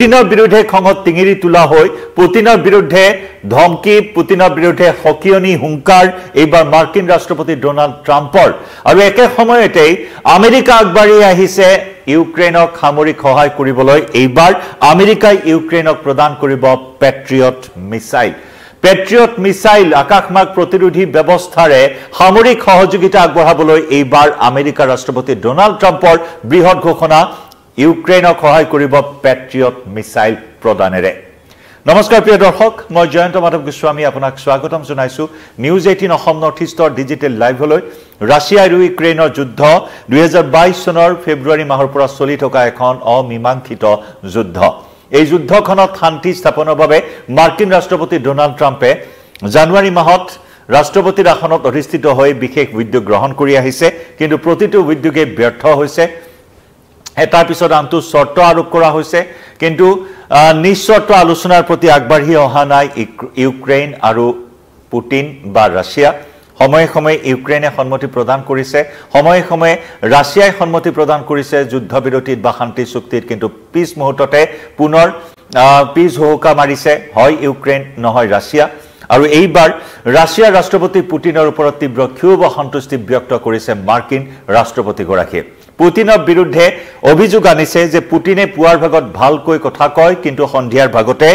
পুতিনৰ বিৰুদ্ধে খঙত টিঙিৰি তোলা হৈ পুতিনৰ বিৰুদ্ধে ধমকি পুতিনৰ বিৰুদ্ধে হকিয়নি হুংকাৰ এইবাৰ মাৰ্কিন ৰাষ্ট্ৰপতি ডোনাল্ড ট্ৰাম্পৰ আৰু একে সময়তে আমেৰিকা আগবাঢ়ি আহিছে ইউক্ৰেইনক সামৰিক সহায় কৰিবলৈ এইবাৰ আমেৰিকাই ইউক্ৰেইনক প্ৰদান কৰিব পেট্ৰিয়ট মিসাইল আকাশমাৰ্গ প্ৰতিৰোধী ব্যৱস্থাৰে সামৰিক সহযোগিতা আগবঢ়াবলৈ এইবাৰ আমেৰিকাৰ ৰাষ্ট্ৰপতি ডোনাল্ড ট্ৰাম্পৰ বৃহৎ ঘোষণা ইউক্ৰেইনক সহায় কৰিব পেট্ৰিয়ট মিসাইল প্ৰদানেৰে নমস্কাৰ প্ৰিয় দৰ্শক মই জয়ন্ত মাধৱ গোস্বামী আপোনাক স্বাগতম জনাইছো নিউজ 18 অসম নৰ্থ ইষ্টৰ ডিজিটেল লাইভলৈ ৰাছিয়া আৰু ইউক্ৰেইনৰ যুদ্ধ 2022 চনৰ ফেব্ৰুৱাৰী মাহৰ পৰা চলি থকা এখন অমীমাংসিত যুদ্ধ এই যুদ্ধখনত শান্তি স্থাপনৰ বাবে মাৰ্কিন ৰাষ্ট্ৰপতি ডোনাল্ড ট্ৰাম্পে জানুৱাৰী মাহত ৰাষ্ট্ৰপতিৰ আসনত অধিষ্ঠিত হৈ বিশেষ উদ্যোগ গ্ৰহণ কৰি আহিছে কিন্তু প্ৰতিটো উদ্যোগে ব্যৰ্থ হৈছে এটাৰ পিছত আনটো শৰ্ত আৰোপ কৰা হৈছে কিন্তু নিশ্চৰ্ত আলোচনাৰ প্ৰতি আগবাঢ়ি অহা নাই ইউক্ৰেইন আৰু পুতিন বা ৰাছিয়া সময়ে সময়ে ইউক্ৰেইনে সন্মতি প্ৰদান কৰিছে সময়ে সময়ে ৰাছিয়াই সন্মতি প্ৰদান কৰিছে যুদ্ধবিৰতিত বা শান্তি চুক্তিত কিন্তু পিছ মুহূৰ্ততে পুনৰ পিছ হুহুকা মাৰিছে হয় ইউক্ৰেইন নহয় ৰাছিয়া আৰু এইবাৰ ৰাছিয়াৰ ৰাষ্ট্ৰপতি পুতিনৰ ওপৰত তীব্ৰ ক্ষোভ অসন্তুষ্টি ব্যক্ত কৰিছে মাৰ্কিন ৰাষ্ট্ৰপতিগৰাকীয়ে পুতিনৰ বিৰুদ্ধে অভিযোগ আনিছে যে পুতিনে পুৱাৰ ভাগত ভালকৈ কথা কয় কিন্তু সন্ধিয়াৰ ভাগতে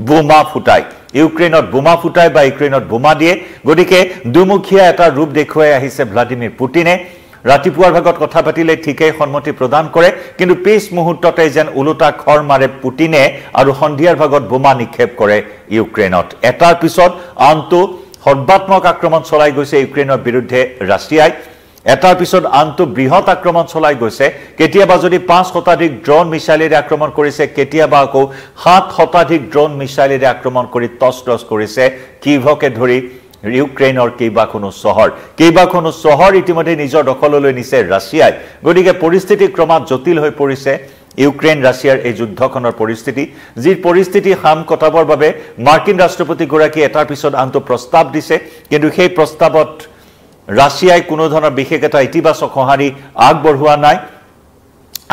বোমা ফুটায় ইউক্ৰেইনত বোমা ফুটায় বা ইউক্ৰেইনত বোমা দিয়ে গতিকে দুমুখীয়া এটা ৰূপ দেখুৱাই আহিছে ভ্লাদিমিৰ পুতিনে ৰাতিপুৱাৰ ভাগত কথা পাতিলে ঠিকই সন্মতি প্ৰদান কৰে কিন্তু পিছ মুহূৰ্ততে যেন উলটা খৰ মাৰে পুতিনে আৰু সন্ধিয়াৰ ভাগত বোমা নিক্ষেপ কৰে ইউক্ৰেইনত এটাৰ পিছত আনটো সৰ্বাত্মক আক্ৰমণ চলাই গৈছে ইউক্ৰেইনৰ বিৰুদ্ধে ৰাছিয়াই এটাৰ পিছত আনটো বৃহৎ আক্ৰমণ চলাই গৈছে কেতিয়াবা যদি 5 শতাধিক ড্ৰোন মিসাইলেৰে আক্ৰমণ কৰিছে কেতিয়াবা আকৌ 7 শতাধিক ড্ৰোন মিসাইলেৰে আক্ৰমণ কৰি তছতছ কৰিছে কিভকে ধৰি ইউক্ৰেইনৰ কেইবাখনো চহৰ ইতিমধ্যে নিজৰ দখললৈ নিছে ৰাছিয়াই গতিকে পৰিস্থিতি ক্ৰমাৎ জটিল হৈ পৰিছে ইউক্ৰেইন ৰাছিয়াৰ এই যুদ্ধখনৰ পৰিস্থিতি যি পৰিস্থিতি হাম কটাবৰ বাবে মাৰ্কিন ৰাষ্ট্ৰপতিগৰাকী এটাৰ পিছত আনটো প্ৰস্তাৱ দিছে কিন্তু সেই প্ৰস্তাৱত ৰাছিয়াই কোনো ধৰণৰ বিশেষ এটা ইতিবাচক সঁহাৰি আগবঢ়োৱা নাই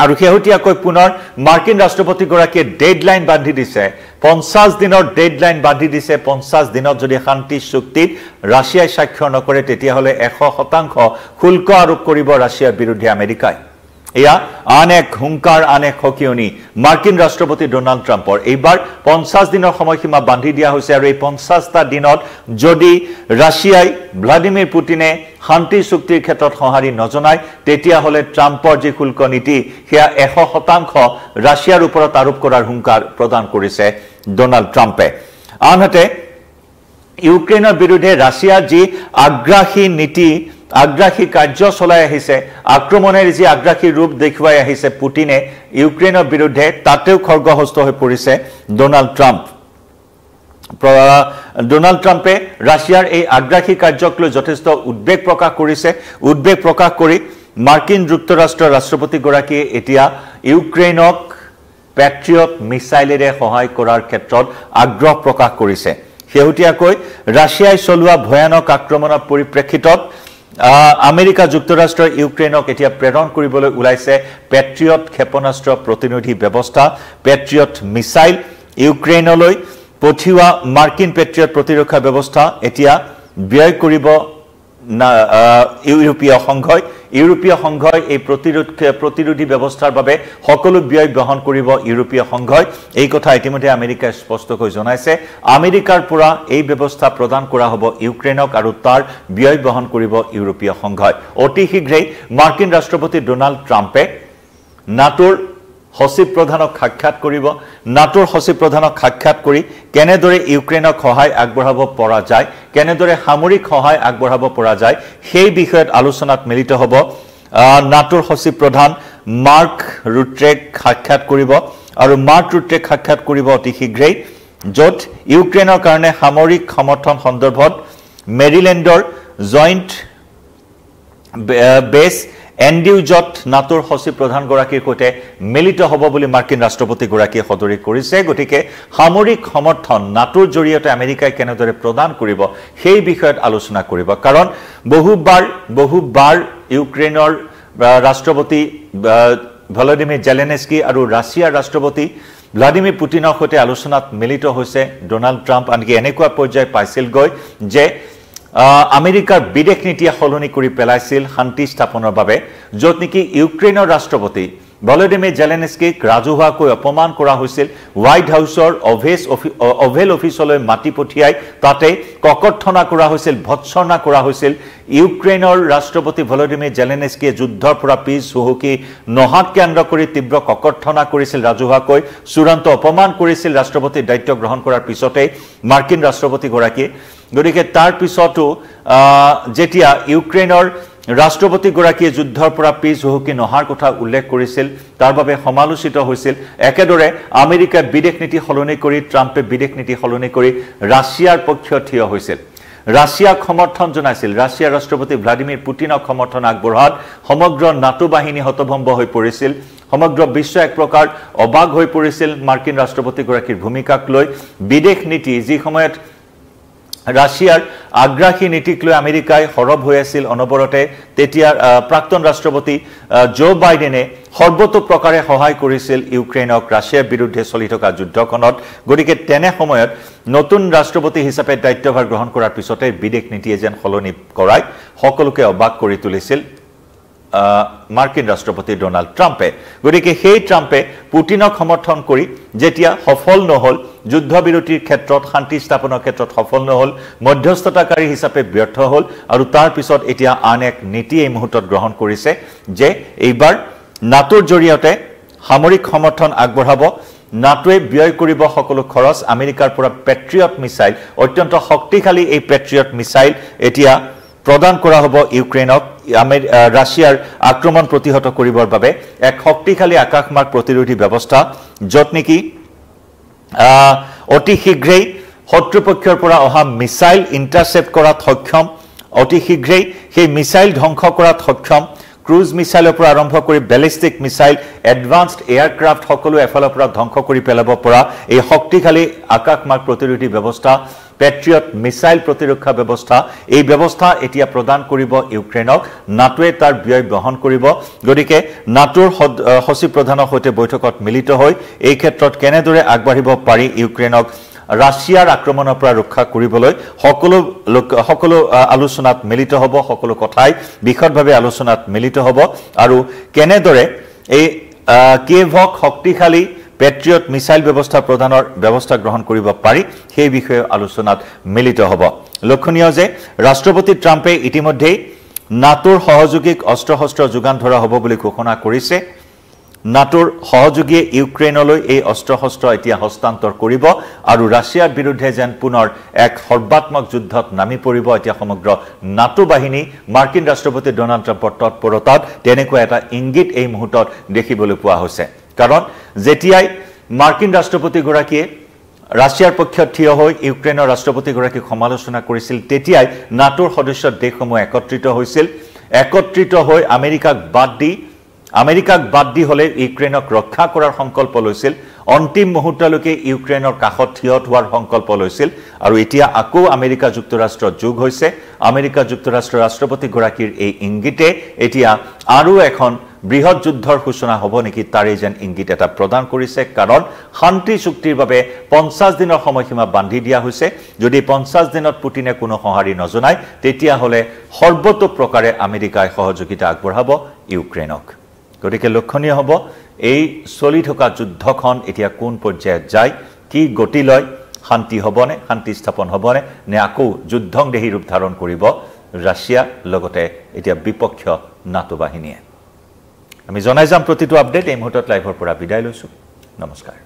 আৰু শেহতীয়াকৈ পুনৰ মাৰ্কিন ৰাষ্ট্ৰপতিগৰাকীয়ে ডেডলাইন বান্ধি দিছে 50 দিনৰ ডেডলাইন বান্ধি দিছে 50 দিনত যদি শান্তি চুক্তিত ৰাছিয়াই স্বাক্ষৰ নকৰে তেতিয়াহলে 100% শুল্ক আৰোপ কৰিব ৰাছিয়াৰ বিৰুদ্ধে আমেৰিকাই এয়া আন এক হুংকাৰ আন এক হকিয়নি মাৰ্কিন ৰাষ্ট্ৰপতি ডোনাল্ড ট্ৰাম্পৰ এইবাৰ 50 দিনৰ সময়সীমা বান্ধি দিয়া হৈছে আৰু এই 50টা দিনত যদি ৰাছিয়াই ভ্লাদিমিৰ পুতিনে শান্তি চুক্তিৰ ক্ষেত্ৰত সঁহাৰি নজনায় তেতিয়াহলে ট্ৰাম্পৰ যি শুল্ক নীতি সেয়া 100% ৰাছিয়াৰ ওপৰত আৰোপ কৰাৰ হুংকাৰ প্ৰদান কৰিছে ডোনাল্ড ট্ৰাম্পে আনহাতে ইউক্ৰেইনৰ বিৰুদ্ধে ৰাছিয়াৰ যি আগ্ৰাসী কাৰ্য চলাই আহিছে আক্ৰমণেৰ যি আগ্ৰাসী ৰূপ দেখুৱাই আহিছে পুতিনে ইউক্ৰেইনৰ বিৰুদ্ধে তাতেও খৰ্গহস্ত হৈ পৰিছে ডোনাল্ড ট্ৰাম্পে ৰাছিয়াৰ এই আগ্ৰাসী কাৰ্যক লৈ যথেষ্ট উদ্বেগ প্ৰকাশ কৰি মাৰ্কিন যুক্তৰাষ্ট্ৰৰ ৰাষ্ট্ৰপতিগৰাকীয়ে এতিয়া ইউক্ৰেইনক পেট্ৰিয়ট মিসাইলেৰে সহায় কৰাৰ ক্ষেত্ৰত আগ্ৰহ প্ৰকাশ কৰিছে শেহতীয়াকৈ ৰাছিয়াই চলোৱা ভয়ানক আক্ৰমণৰ পৰিপ্ৰেক্ষিতত আমেৰিকা যুক্তৰাষ্ট্ৰৰ ইউক্ৰেইনক এতিয়া প্ৰেৰণ কৰিবলৈ ওলাইছে পেট্ৰিয়ট ক্ষেপণাস্ত্ৰ প্ৰতিৰোধী ব্যৱস্থা পেট্ৰিয়ট মিসাইল ইউক্ৰেইনলৈ পঠিওৱা মাৰ্কিন পেট্ৰিয়ট প্ৰতিৰক্ষা ব্যৱস্থা এতিয়া ব্যয় কৰিব ইউৰোপীয় সংঘই এই প্ৰতিৰোধী ব্যৱস্থাৰ বাবে সকলো ব্যয় বহন কৰিব ইউৰোপীয় সংঘই এই কথা ইতিমধ্যে আমেৰিকাই স্পষ্টকৈ জনাইছে আমেৰিকাৰ পৰা এই ব্যৱস্থা প্ৰদান কৰা হ'ব ইউক্ৰেইনক আৰু তাৰ ব্যয় বহন কৰিব ইউৰোপীয় সংঘই অতি শীঘ্ৰেই মাৰ্কিন ৰাষ্ট্ৰপতি ডোনাল্ড ট্ৰাম্পে নাটোৰ সচিব প্ৰধানক সাক্ষাৎ কৰি কেনেদৰে ইউক্ৰেইনক সহায় আগবঢ়াব পৰা যায় কেনেদৰে সামৰিক সহায় আগবঢ়াব পৰা যায় সেই বিষয়ত আলোচনাত মিলিত হ'ব নাটোৰ সচিব প্ৰধান মাৰ্ক ৰুটেক সাক্ষাৎ কৰিব আৰু মাৰ্ক ৰুটেক সাক্ষাৎ কৰিব অতি শীঘ্ৰেই য'ত ইউক্ৰেইনৰ কাৰণে সামৰিক সমৰ্থন সন্দৰ্ভত মেৰিল্যাণ্ডৰ জইণ্ট বেছ এনডিউজত নাটোৰ সচিব প্ৰধানগৰাকীৰ সৈতে মিলিত হ'ব বুলি মাৰ্কিন ৰাষ্ট্ৰপতিগৰাকীয়ে সদৰি কৰিছে গতিকে সামৰিক সমৰ্থন নাটোৰ জৰিয়তে আমেৰিকাই কেনেদৰে প্ৰদান কৰিব সেই বিষয়ত আলোচনা কৰিব কাৰণ বহুবাৰ ইউক্ৰেইনৰ ৰাষ্ট্ৰপতি ভলোদিমিৰ জেলেনস্কি আৰু ৰাছিয়াৰ ৰাষ্ট্ৰপতি ভ্লাদিমিৰ পুটিনৰ সৈতে আলোচনাত মিলিত হৈছে ডোনাল্ড ট্ৰাম্প আনকি এনেকুৱা পৰ্যায় পাইছিলগৈ যে আমেৰিকাৰ বিদেশ নীতিয়ে সলনি কৰি পেলাইছিল শান্তি স্থাপনৰ বাবে য'ত নেকি ইউক্ৰেইনৰ ৰাষ্ট্ৰপতি ভলোদিমিৰ জেলেনস্কিক ৰাজহুৱাকৈ অপমান কৰা হৈছিল হোৱাইট হাউচৰ অভেল অফিচলৈ মাতি পঠিয়াই তাতে ককৰ্থনা কৰা হৈছিল ভৎসনা কৰা হৈছিল ইউক্ৰেইনৰ ৰাষ্ট্ৰপতি ভলোদিমিৰ জেলেনস্কিয়ে যুদ্ধৰ পৰা পিছ হুহুকি নহাক কেন্দ্ৰ কৰি তীব্ৰ ককৰ্থনা কৰিছিল ৰাজহুৱাকৈ চূড়ান্ত অপমান কৰিছিল ৰাষ্ট্ৰপতিৰ দায়িত্ব গ্ৰহণ কৰাৰ পিছতে মাৰ্কিন ৰাষ্ট্ৰপতিগৰাকীয়ে গতিকে তাৰ পিছতো যেতিয়া ইউক্ৰেইনৰ ৰাষ্ট্ৰপতিগৰাকীয়ে যুদ্ধৰ পৰা পিছ হুহুকি নহাৰ কথা উল্লেখ কৰিছিল তাৰ বাবে সমালোচিত হৈছিল একেদৰে আমেৰিকাৰ বিদেশ নীতি সলনি কৰি ট্ৰাম্পে বিদেশ নীতি সলনি কৰি ৰাছিয়াৰ পক্ষত থিয় হৈছিল ৰাছিয়াক সমৰ্থন জনাইছিল ৰাছিয়াৰ ৰাষ্ট্ৰপতি ভ্লাদিমিৰ পুটিনক সমৰ্থন আগবঢ়াত সমগ্ৰ নাটো বাহিনী হতভম্ব হৈ পৰিছিল সমগ্ৰ বিশ্ব এক প্ৰকাৰ অবাক হৈ পৰিছিল মাৰ্কিন ৰাষ্ট্ৰপতিগৰাকীৰ ভূমিকাক লৈ বিদেশ নীতি যি সময়ত ৰাছিয়াৰ আগ্ৰাসী নীতিক লৈ আমেৰিকাই হৰব হৈ আছিল অনবৰতে তেতিয়া প্ৰাক্তন ৰাষ্ট্ৰপতি জো বাইডেনে সৰ্বতোপ্ৰকাৰে সহায় কৰিছিল ইউক্ৰেইনক ৰাছিয়াৰ বিৰুদ্ধে চলি থকা যুদ্ধখনত গতিকে তেনে সময়ত নতুন ৰাষ্ট্ৰপতি হিচাপে দায়িত্বভাৰ গ্ৰহণ কৰাৰ পিছতে বিদেশ নীতিয়ে যেন সলনি কৰাই সকলোকে অবাক কৰি তুলিছিল মাৰ্কিন ৰাষ্ট্ৰপতি ডোনাল্ড ট্ৰাম্পে গতিকে সেই ট্ৰাম্পে পুটিনক সমৰ্থন কৰি যেতিয়া সফল নহল যুদ্ধবিৰতিৰ ক্ষেত্ৰত শান্তি স্থাপনৰ ক্ষেত্ৰত সফল নহল মধ্যস্থতাকাৰী হিচাপে ব্যৰ্থ হল আৰু তাৰ পিছত এতিয়া আন এক নীতি এই মুহূৰ্তত গ্ৰহণ কৰিছে যে এইবাৰ নাটোৰ জৰিয়তে সামৰিক সমৰ্থন আগবঢ়াব নাটোৱে ব্যয় কৰিব সকলো খৰচ আমেৰিকাৰ পৰা পেট্ৰিয়ট মিসাইল অত্যন্ত শক্তিশালী এই পেট্ৰিয়ট মিসাইল এতিয়া প্ৰদান কৰা হ'ব ইউক্ৰেইনক ৰাছিয়াৰ আক্ৰমণ প্ৰতিহত কৰিবৰ বাবে এক শক্তিশালী আকাশমাৰ্গ প্ৰতিৰোধী ব্যৱস্থা য'ত নেকি অতি শীঘ্ৰেই শত্ৰুপক্ষৰ পৰা অহা মিসাইল ইন্টাৰসেপ্ট কৰাত সক্ষম অতি শীঘ্ৰেই সেই মিসাইল ধ্বংস কৰাত সক্ষম ক্ৰুজ মিসাইলৰ পৰা আৰম্ভ কৰি ব্যালিষ্টিক মিসাইল এডভান্সড এয়াৰক্ৰাফ্ট সকলো এফালৰ পৰা ধ্বংস কৰি পেলাব পৰা এই শক্তিশালী আকাশমাৰ্গ প্ৰতিৰোধী ব্যৱস্থা পেট্ৰিয়ট মিসাইল প্ৰতিৰক্ষা ব্যৱস্থা এই ব্যৱস্থা এতিয়া প্ৰদান কৰিব ইউক্ৰেইনক নাটোৱে তাৰ ব্যয় বহন কৰিব গতিকে নাটোৰ সচিব প্ৰধানৰ সৈতে বৈঠকত মিলিত হৈ এই ক্ষেত্ৰত কেনেদৰে আগবাঢ়িব পাৰি ইউক্ৰেইনক ৰাছিয়াৰ আক্ৰমণৰ পৰা ৰক্ষা কৰিবলৈ সকলো আলোচনাত মিলিত হ'ব সকলো কথাই বিশদভাৱে আলোচনাত মিলিত হ'ব আৰু কেনেদৰে এই কিয়েভক শক্তিশালী পেট্ৰিয়ট মিসাইল ব্যৱস্থা প্ৰদানৰ ব্যৱস্থা গ্ৰহণ কৰিব পাৰি সেই বিষয়ে আলোচনাত মিলিত হ'ব লক্ষণীয় যে ৰাষ্ট্ৰপতি ট্ৰাম্পে ইতিমধ্যে নাটোৰ সহযোগীক অস্ত্ৰ-শস্ত্ৰ যোগান ধৰা হ'ব বুলি ঘোষণা কৰিছে নাটোৰ সহযোগীয়ে ইউক্ৰেইনলৈ এই অস্ত্ৰ-শস্ত্ৰ এতিয়া হস্তান্তৰ কৰিব আৰু ৰাছিয়াৰ বিৰুদ্ধে যেন পুনৰ এক সৰ্বাত্মক যুদ্ধত নামি পৰিব এতিয়া সমগ্ৰ নাটো বাহিনী মাৰ্কিন ৰাষ্ট্ৰপতি ডোনাল্ড ট্ৰাম্পৰ তৎপৰতাত তেনেকুৱা এটা ইংগিত এই মুহূৰ্তত দেখিবলৈ পোৱা হৈছে কাৰণ যেতিয়াই মাৰ্কিন ৰাষ্ট্ৰপতিগৰাকীয়ে ৰাছিয়াৰ পক্ষত থিয় হৈ ইউক্ৰেইনৰ ৰাষ্ট্ৰপতিগৰাকীক সমালোচনা কৰিছিল তেতিয়াই নাটোৰ সদস্য দেশসমূহ একত্ৰিত হৈ আমেৰিকাক বাদ দি হলে ইউক্ৰেইনক ৰক্ষা কৰাৰ সংকল্প লৈছিল অন্তিম মুহূৰ্তলৈকে ইউক্ৰেইনৰ কাষত থিয় হোৱাৰ সংকল্প লৈছিল আৰু এতিয়া আকৌ আমেৰিকা যুক্তৰাষ্ট্ৰ যোগ হৈছে আমেৰিকা যুক্তৰাষ্ট্ৰৰ ৰাষ্ট্ৰপতিগৰাকীৰ এই ইংগিতে এতিয়া আৰু এখন বৃহৎ যুদ্ধৰ সূচনা হ'ব নেকি তাৰে যেন ইংগিত এটা প্ৰদান কৰিছে কাৰণ শান্তি চুক্তিৰ বাবে 50 দিনৰ সময়সীমা বান্ধি দিয়া হৈছে যদি 50 দিনত পুটিনে কোনো সঁহাৰি নজনায় তেতিয়া হলে সৰ্বতোপ্ৰকাৰে আমেৰিকাই সহযোগিতা আগবঢ়াব ইউক্ৰেইনক গতিকে লক্ষণীয় হ'ব এই চলি থকা যুদ্ধখন এতিয়া কোন পৰ্যায়ত যায় কি গতি লয় শান্তি হ'বনে শান্তি স্থাপন হ'বনে নে আকৌ যুদ্ধংদেহী ৰূপ ধাৰণ কৰিব ৰাছিয়া লগতে এতিয়া বিপক্ষ নাটো বাহিনীয়ে আমি জনাই যাম প্ৰতিটো আপডেট এই মুহূৰ্তত লাইভৰ পৰা বিদায় লৈছো নমস্কাৰ